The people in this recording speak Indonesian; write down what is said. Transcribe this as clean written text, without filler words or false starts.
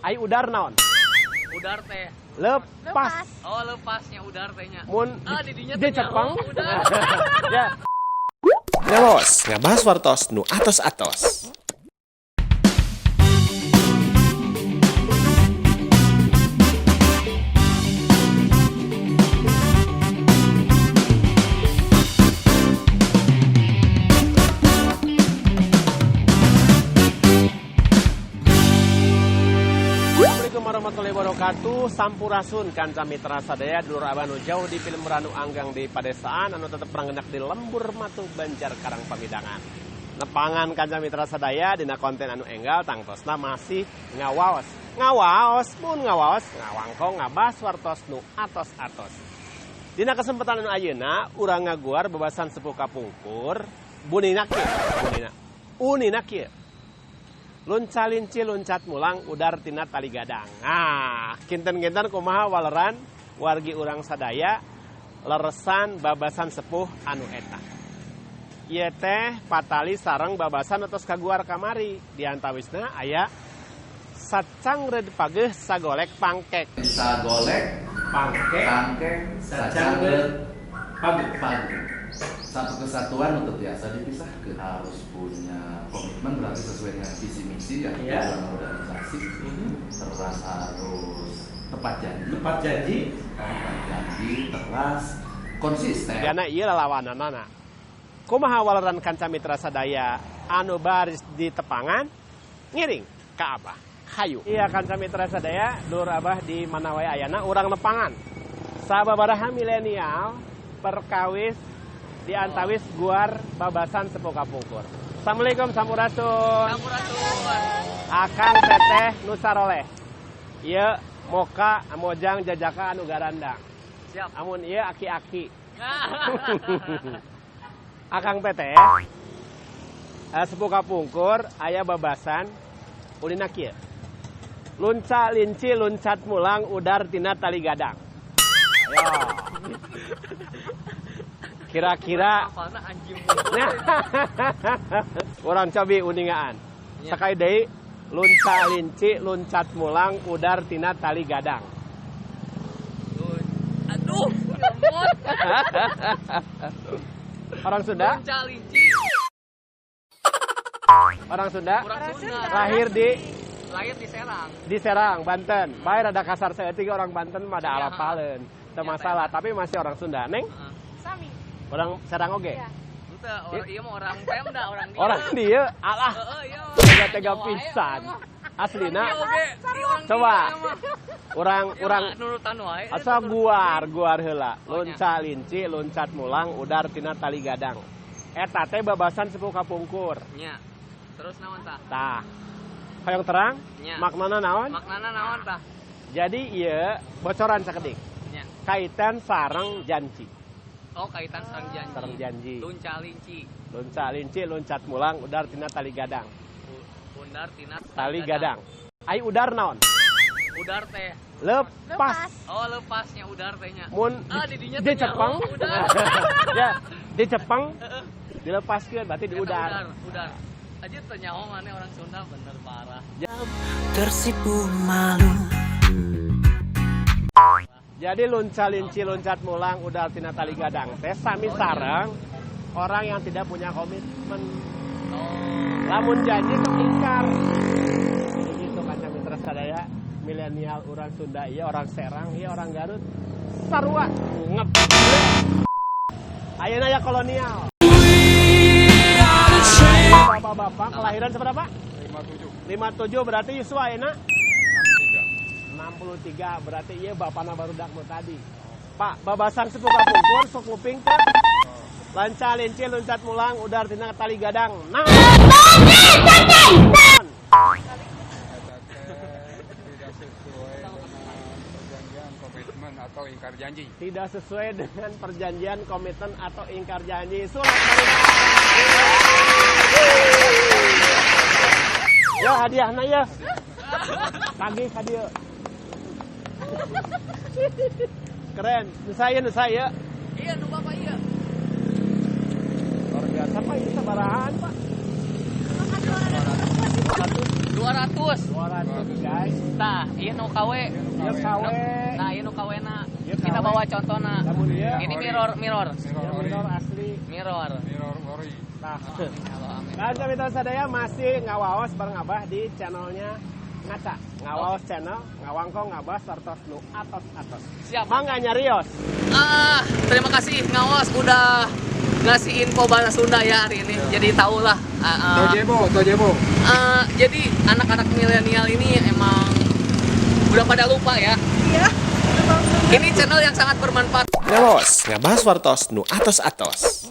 Ai udar naon? Udar teh. Lepas. Oh, lepasnya udar tehnya. Mun didinya di teh Jepang. nyaho, udar. Ya. Ngalos, ngabahas wartos nu atos-atos. Assalamualaikum warahmatullahi wabarakatuh. Sampurasun kanca mitra sadaya dulur abah nu jauh di film Ranu Anggang di Padesaan anu tetep prangendak di lembur Matu Banjar Karang Pamidangan. Nepangan kanca mitra sadaya dina konten anu enggal tangtosna masih ngawaos. Mun ngawaos ngawangkong ngabas wartos nu atos-atos. Dina kesempatan anu ayeuna urang ngaguar bebasan sepuh kapungkur bunina kieu. Lunca-linci luncat mulang udar tina tali gadang. Nah, kinten-kinten kumaha waleran wargi urang sadaya leresan babasan sepuh anu eta. Ieu teh patali sareng babasan atos kaguar kamari. Di antawisna aya sacangreud pageus sagolek pangkek. Sagolek, pangkek, sacangreud, pageu. Satu kesatuan untuk biasa dipisahkan, harus punya komitmen, berarti sesuai dengan visi misi ya, dalam organisasi. Terus harus tepat janji, teras, konsisten. Karena ieu lalawananana. Kumaha waleran kanca mitra sadaya anu baris di tepangan ngiring ka Abah. Hayu. Iya kanca mitra sadaya dulur Abah di mana wae ayana urang nepangan. Sababaraha milenial perkawis di antawis guar babasan sepuh kapungkur. Assalamualaikum sampurasun. Akang teteh nu saroleh. Ieu moka mojang jajaka anu garandang. Siap. Amun ieu aki-aki. Akang teteh sepuh kapungkur aya babasan ulina kieu. Lunca linci luncat mulang udar tina tali gadang. Ayo. Kira-kira nah, orang cobi uningaan sakai deui lunca linci luncat mulang udar tina tali gadang. Aduh, nyemot. Orang Sunda? Lunca linci. Orang Sunda? Orang Sunda. Lahir di Serang. Di Serang, Banten. Bae rada kasar saeutik orang Banten mah da alapaleun. Teu masalah, tapi masih orang Sunda, Neng. Sami. Orang Serang oge. Iya. Henteu, orang ieu mah orang Pemda, orang dia. Orang dieu alah. Iya. Tega-tega pisan. Aslina. Coba. Orang nurutan wae. asa guar heula. Lunca linci, luncat mulang, udar tina tali gadang. Eta teh babasan sepuh kapungkur. Nya. Terus naon tah? Tah. Hoyong terang? Nya. Maknana naon? Maknana naon tah? Jadi ieu bocoran sakedik. Nya. Kaitan sareng janji. Oh, kaitan sareng janji. Sareng janji. Lunca linci. Lunca linci, luncat mulang, udar tina tali gadang. Udar tina Tali gadang. Ai udar naon? Udar teh. Lepas. Oh, lepasnya udar tehnya. Mun didinya di teh Jepang. nyaho, udar. Ya, di Jepang dilepaskeun berarti di udar. Udar. Aja teh nyaho maneh orang Sunda bener parah. Tersipu malu. Jadi lunca linci luncat mulang udar tina tali gadang teh sami sareng orang yang tidak punya komitmen. Lamun janji kepingkar. Begitu kanca mitra sadaya, milenial urang Sunda ieu orang Serang, ieu orang Garut. Sarua ngep. Ayeuna aya kolonial. Bapak-bapak kelahiran seberapa? 57 berarti Yuswa ayeuna 63 berarti iya bapana barudak nu tadi. Pak, babasan sepuh kapungkur sok nguping teh. Lanca linci luncat mulang udar tina tali gadang. Nah. Tidak sesuai dengan perjanjian komitmen atau ingkar janji. Surat ya hadiahna ya. Tagih ka dieu. Keren, nu saya. Iya, nu Bapak iya. Luar biasa Pak, ini sabarahan Pak. 200. 200 guys. Tah, ieu nu KW. Ieu KW. Nah, ieu nu KW-na. Ieu Kita KW. bawa contohna. Lamun ieu Ini mirror. Ieu mirror asli. Mirror. Nah, Halo, amin. Kanca Mitra Sadaya masih ngawaos bareng Abah di channelnya Ngaca. Ngawaos channel, ngawangkong ngabah sartos nu atos-atos. Siap. Mangga nyarios. Terima kasih ngawas udah ngasih info bahasa Sunda ya hari ini. Jadi tahulah. Tojebo. Jadi anak-anak milenial ini emang udah pada lupa ya. Iya. Ini channel yang sangat bermanfaat. Ngawas, ngabahas wartos nu atos-atos.